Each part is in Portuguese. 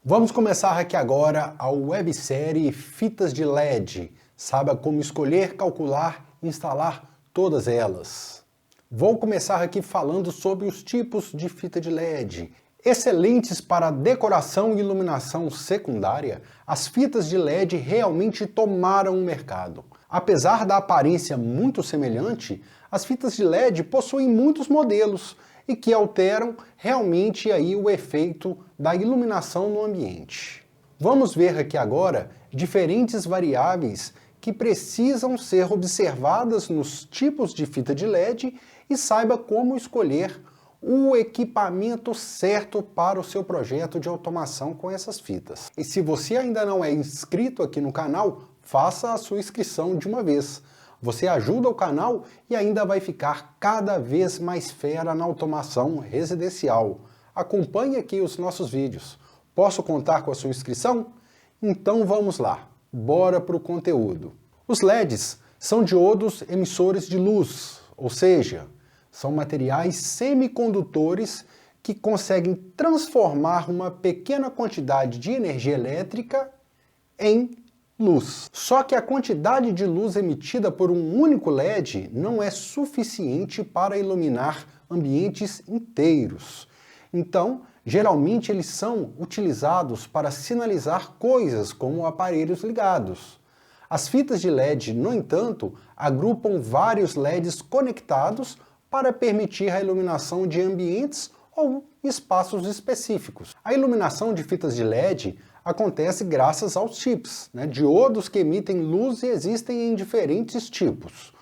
Vamos começar aqui agora a websérie Fitas de LED. Saiba como escolher, calcular e instalar todas elas. Vou começar aqui falando sobre os tipos de fita de LED. Excelentes para decoração e iluminação secundária, as fitas de LED realmente tomaram o mercado. Apesar da aparência muito semelhante, as fitas de LED possuem muitos modelos e que alteram realmente aí o efeito da iluminação no ambiente. Vamos ver aqui agora diferentes variáveis que precisam ser observadas nos tipos de fita de LED e saiba como escolher o equipamento certo para o seu projeto de automação com essas fitas. E se você ainda não é inscrito aqui no canal, faça a sua inscrição de uma vez. Você ajuda o canal e ainda vai ficar cada vez mais fera na automação residencial. Acompanhe aqui os nossos vídeos. Posso contar com a sua inscrição? Então vamos lá, bora para o conteúdo. Os LEDs são diodos emissores de luz, ou seja, são materiais semicondutores que conseguem transformar uma pequena quantidade de energia elétrica em luz. Só que a quantidade de luz emitida por um único LED não é suficiente para iluminar ambientes inteiros. Então, geralmente eles são utilizados para sinalizar coisas como aparelhos ligados. As fitas de LED, no entanto, agrupam vários LEDs conectados para permitir a iluminação de ambientes ou espaços específicos. A iluminação de fitas de LED acontece graças aos chips, diodos que emitem luz e existem em diferentes tipos.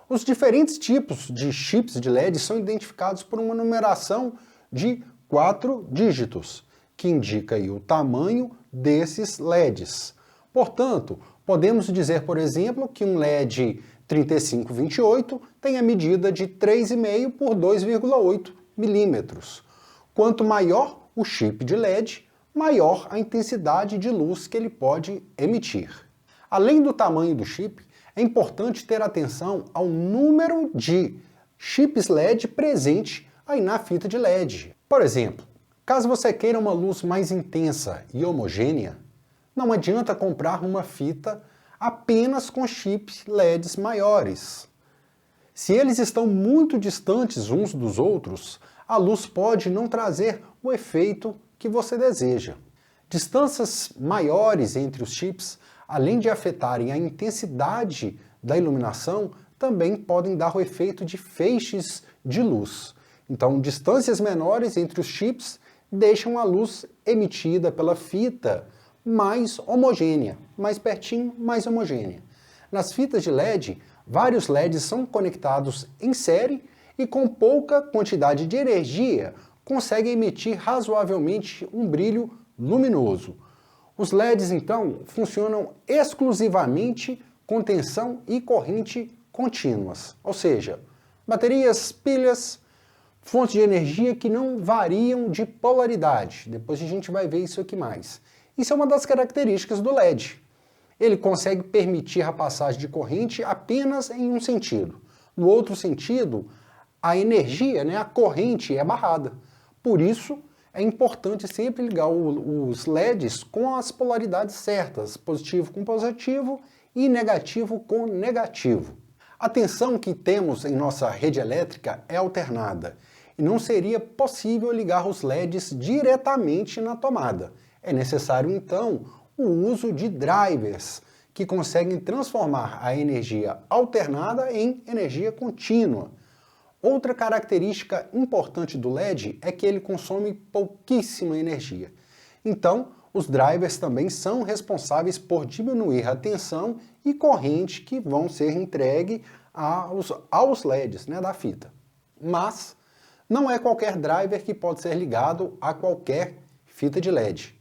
Os diferentes tipos de chips de LED são identificados por uma numeração de 4 dígitos, que indica aí o tamanho desses LEDs. Portanto, podemos dizer, por exemplo, que um LED 3528 tem a medida de 3,5 por 2,8 milímetros. Quanto maior o chip de LED, maior a intensidade de luz que ele pode emitir. Além do tamanho do chip, é importante ter atenção ao número de chips LED presente aí na fita de LED. Por exemplo, caso você queira uma luz mais intensa e homogênea, não adianta comprar uma fita apenas com chips LEDs maiores. Se eles estão muito distantes uns dos outros, a luz pode não trazer o efeito que você deseja. Distâncias maiores entre os chips, além de afetarem a intensidade da iluminação, também podem dar o efeito de feixes de luz. Então, distâncias menores entre os chips deixam a luz emitida pela fita mais homogênea, mais pertinho, mais homogênea. Nas fitas de LED, vários LEDs são conectados em série e com pouca quantidade de energia conseguem emitir razoavelmente um brilho luminoso. Os LEDs, então, funcionam exclusivamente com tensão e corrente contínuas, ou seja, baterias, pilhas, fontes de energia que não variam de polaridade. Depois a gente vai ver isso aqui mais. Isso é uma das características do LED. Ele consegue permitir a passagem de corrente apenas em um sentido. No outro sentido, a energia, a corrente é barrada. Por isso, é importante sempre ligar os LEDs com as polaridades certas, positivo com positivo e negativo com negativo. A tensão que temos em nossa rede elétrica é alternada e não seria possível ligar os LEDs diretamente na tomada. É necessário, então, o uso de drivers, que conseguem transformar a energia alternada em energia contínua. Outra característica importante do LED é que ele consome pouquíssima energia. Então, os drivers também são responsáveis por diminuir a tensão e corrente que vão ser entregues aos LEDs da fita. Mas não é qualquer driver que pode ser ligado a qualquer fita de LED.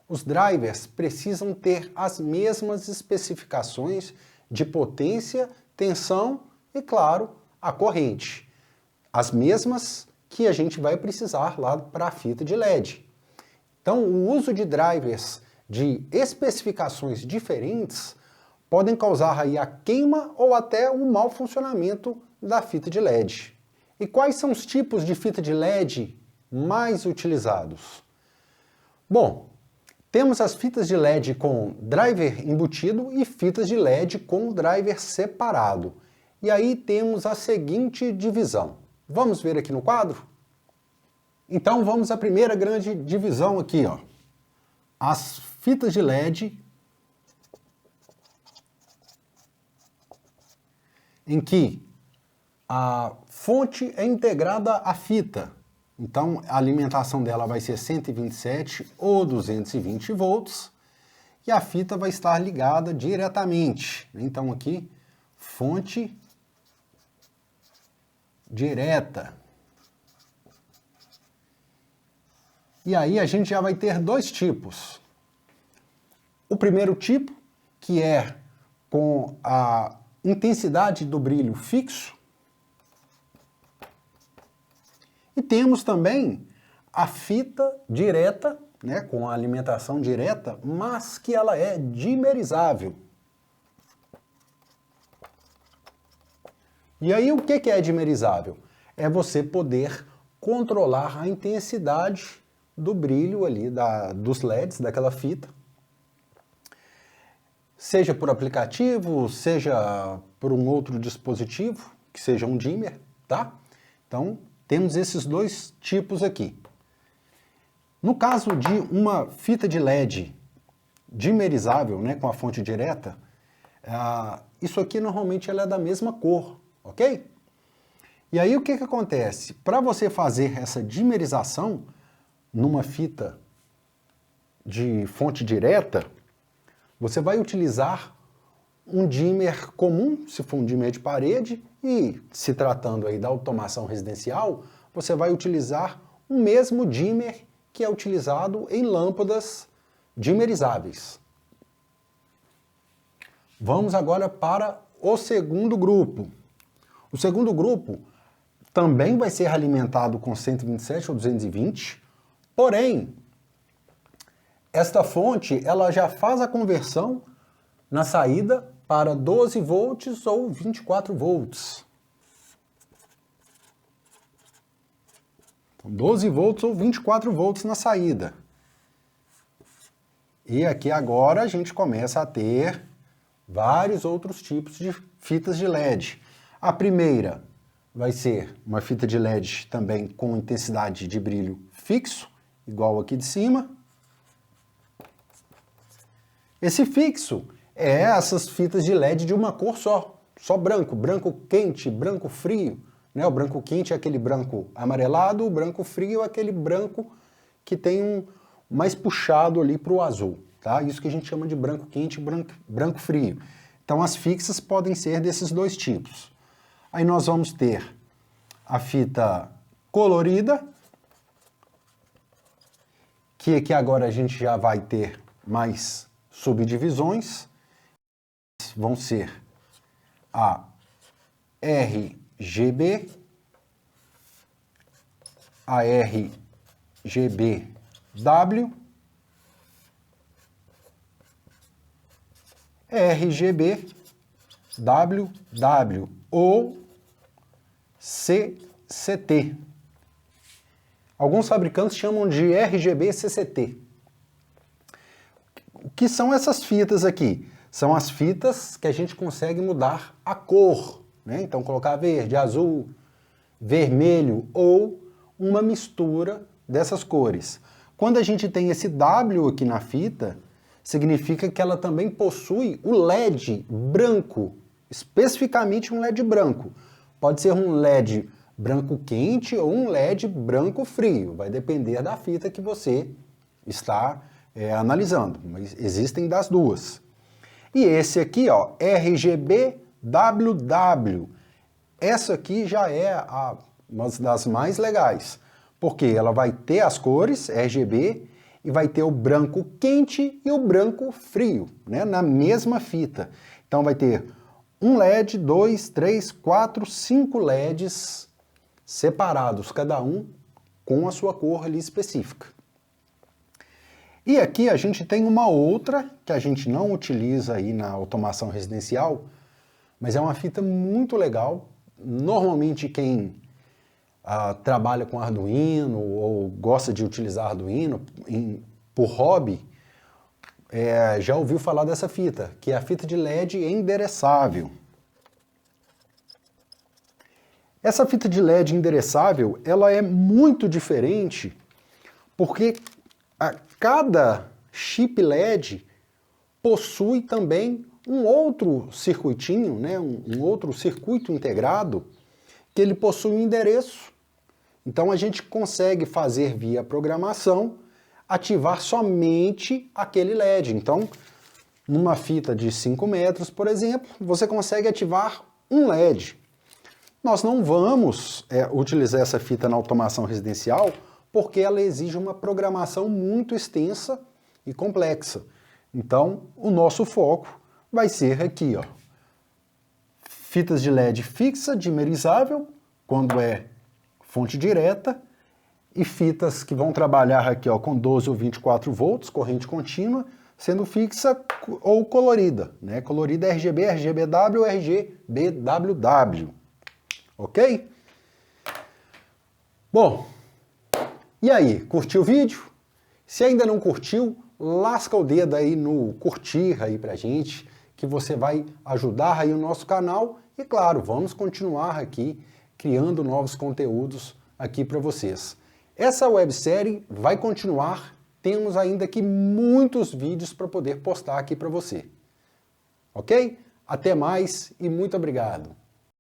Os drivers precisam ter as mesmas especificações de potência, tensão e, claro, a corrente. As mesmas que a gente vai precisar lá para a fita de LED. Então, o uso de drivers de especificações diferentes podem causar aí a queima ou até o mau funcionamento da fita de LED. E quais são os tipos de fita de LED mais utilizados? Bom, Temos as fitas de LED com driver embutido e fitas de LED com driver separado. E aí temos a seguinte divisão. Vamos ver aqui no quadro? Então vamos à primeira grande divisão aqui, ó. As fitas de LED em que a fonte é integrada à fita. Então, a alimentação dela vai ser 127 ou 220 volts e a fita vai estar ligada diretamente. Então, aqui, fonte direta. E aí a gente já vai ter dois tipos. O primeiro tipo, que é com a intensidade do brilho fixo. E temos também a fita direta, né, com a alimentação direta, mas que ela é dimerizável. E aí o que é dimerizável? É você poder controlar a intensidade do brilho ali dos LEDs, daquela fita. Seja por aplicativo, seja por um outro dispositivo, que seja um dimmer, tá? Então, temos esses dois tipos aqui. No caso de uma fita de LED dimerizável, né, com a fonte direta, isso aqui normalmente ela é da mesma cor, ok? E aí o que acontece? Para você fazer essa dimerização numa fita de fonte direta, você vai utilizar um dimmer comum, se for um dimmer de parede, e se tratando aí da automação residencial, você vai utilizar o mesmo dimmer que é utilizado em lâmpadas dimmerizáveis. Vamos agora para o segundo grupo. O segundo grupo também vai ser alimentado com 127 ou 220, porém, esta fonte ela já faz a conversão na saída para 12 volts ou 24 volts. Então, 12 volts ou 24 volts na saída. E aqui agora a gente começa a ter vários outros tipos de fitas de LED. A primeira vai ser uma fita de LED também com intensidade de brilho fixo, igual aqui de cima. Esse fixo é essas fitas de LED de uma cor só branco, branco quente, branco frio, né? O branco quente é aquele branco amarelado, o branco frio é aquele branco que tem mais puxado ali para o azul, tá? Isso que a gente chama de branco quente e branco frio. Então as fixas podem ser desses dois tipos. Aí nós vamos ter a fita colorida, que aqui agora a gente já vai ter mais subdivisões. Vão ser a RGB, a RGBW, RGBWW ou CCT. Alguns fabricantes chamam de RGB-CCT. O que são essas fitas aqui? São as fitas que a gente consegue mudar a cor, né? Então colocar verde, azul, vermelho ou uma mistura dessas cores. Quando a gente tem esse W aqui na fita, significa que ela também possui o LED branco, especificamente um LED branco. Pode ser um LED branco quente ou um LED branco frio, vai depender da fita que você está analisando, mas existem das duas. E esse aqui, ó, RGBWW, essa aqui já é uma das mais legais, porque ela vai ter as cores RGB e vai ter o branco quente e o branco frio, né, na mesma fita. Então vai ter um LED, 2, 3, 4, 5 LEDs separados, cada um com a sua cor ali específica. E aqui a gente tem uma outra que a gente não utiliza aí na automação residencial, mas é uma fita muito legal. Normalmente quem trabalha com Arduino ou gosta de utilizar Arduino por hobby, já ouviu falar dessa fita, que é a fita de LED endereçável. Essa fita de LED endereçável, ela é muito diferente porque cada chip LED possui também um outro circuitinho, né, um outro circuito integrado, que ele possui um endereço. Então a gente consegue fazer via programação, ativar somente aquele LED. Então, numa fita de 5 metros, por exemplo, você consegue ativar um LED. Nós não vamos utilizar essa fita na automação residencial porque ela exige uma programação muito extensa e complexa. Então, o nosso foco vai ser aqui, ó, fitas de LED fixa, dimerizável, quando é fonte direta, e fitas que vão trabalhar aqui, ó, com 12 ou 24 volts, corrente contínua, sendo fixa ou colorida, né? Colorida RGB, RGBW ou RGBWW. Ok? Bom, e aí, curtiu o vídeo? Se ainda não curtiu, lasca o dedo aí no curtir aí pra gente, que você vai ajudar aí o nosso canal e, claro, vamos continuar aqui criando novos conteúdos aqui para vocês. Essa websérie vai continuar, temos ainda aqui muitos vídeos para poder postar aqui para você. Ok? Até mais e muito obrigado!